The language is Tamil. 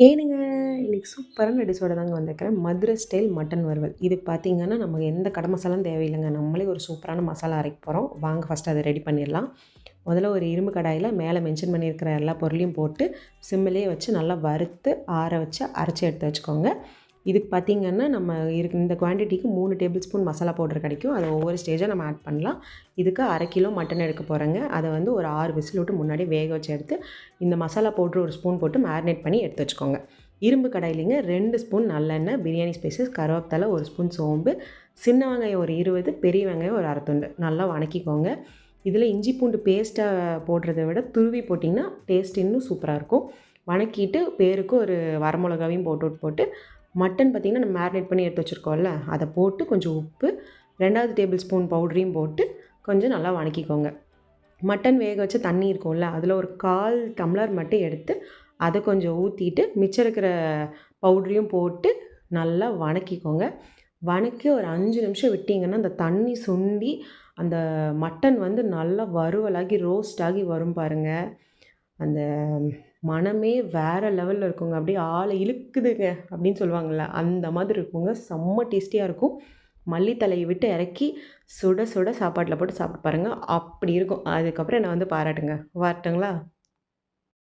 ஏனுங்க இன்னைக்கு சூப்பரான டிஷ்ஷோட தாங்க வந்திருக்கிறேன். மதுரை ஸ்டைல் மட்டன் வறுவல். இதுக்கு பார்த்தீங்கன்னா, நம்ம எந்த கடை மசாலாவும் தேவையில்லைங்க. நம்மளே ஒரு சூப்பரான மசாலா அரைக்க போகிறோம். வாங்க ஃபஸ்ட்டு அத ரெடி பண்ணிடலாம். முதல்ல ஒரு இரும்பு கடாயில மேலே மென்ஷன் பண்ணியிருக்கிற எல்லா பொருளையும் போட்டு சிம்மிலேயே வச்சு நல்லா வறுத்து ஆற வச்சு அரைச்சி எடுத்து வச்சுக்கோங்க. இதுக்கு பார்த்தீங்கன்னா, நம்ம இந்த குவான்டிட்டிக்கு 3 டேபிள் ஸ்பூன் மசாலா பவுடர் கிடைக்கும். அதை ஒவ்வொரு ஸ்டேஜாக நம்ம ஆட் பண்ணலாம். இதுக்கு 1/2 கிலோ மட்டன் எடுக்க போகிறேங்க. அதை வந்து ஒரு 6 விசில் விட்டு முன்னாடியே வேக வச்சு எடுத்து இந்த மசாலா பவுட்ரு ஒரு ஸ்பூன் போட்டு மேரினேட் பண்ணி எடுத்து வச்சுக்கோங்க. இரும்பு கடாயிலிங்க 2 ஸ்பூன் நல்லெண்ணெய், பிரியாணி ஸ்பைசஸ், கருவேப்பிலை, 1 ஸ்பூன் சோம்பு, சின்ன வெங்காயம் ஒரு 20, பெரிய வெங்காயம் ஒரு 1/2 துண்டு நல்லா வணக்கிக்கோங்க. இதில் இஞ்சி பூண்டு பேஸ்ட்டை போடுறத விட துருவி போட்டிங்கன்னா டேஸ்ட் இன்னும் சூப்பராக இருக்கும். வணக்கிட்டு பேருக்கு ஒரு வரமிளகாவையும் போட்டு மட்டன் பார்த்திங்கன்னா நம்ம மேரினேட் பண்ணி எடுத்து வச்சுருக்கோம்ல, அதை போட்டு கொஞ்சம் உப்பு, 2வது டேபிள் ஸ்பூன் பவுடரையும் போட்டு கொஞ்சம் நல்லா வணக்கிக்கோங்க. மட்டன் வேக வச்ச தண்ணி இருக்கும்ல, அதில் ஒரு 1/4 டம்ளர் மட்டும் எடுத்து அதை கொஞ்சம் ஊற்றிட்டு மிச்சம் இருக்கிற பவுடரையும் போட்டு நல்லா வணக்கிக்கோங்க. வணக்கி ஒரு 5 நிமிஷம் விட்டிங்கன்னா அந்த தண்ணி சுண்டி அந்த மட்டன் வந்து நல்லா வறுவலாகி ரோஸ்ட் ஆகி வரும் பாருங்கள். அந்த மணமே வேறு லெவலில் இருக்குங்க. அப்படியே ஆளை இழுக்குதுங்க அப்படின்னு சொல்லுவாங்கள்ல, அந்த மாதிரி இருக்குங்க. செம்ம டேஸ்டியாக இருக்கும். மல்லித்தழையை விட்டு இறக்கி சுட சுட சாப்பாட்டில் போட்டு சாப்பிட்டு பாருங்கள். அப்படி இருக்கும். அதுக்கப்புறம் என்னை வந்து பாராட்டுங்க. வரட்டுங்களா?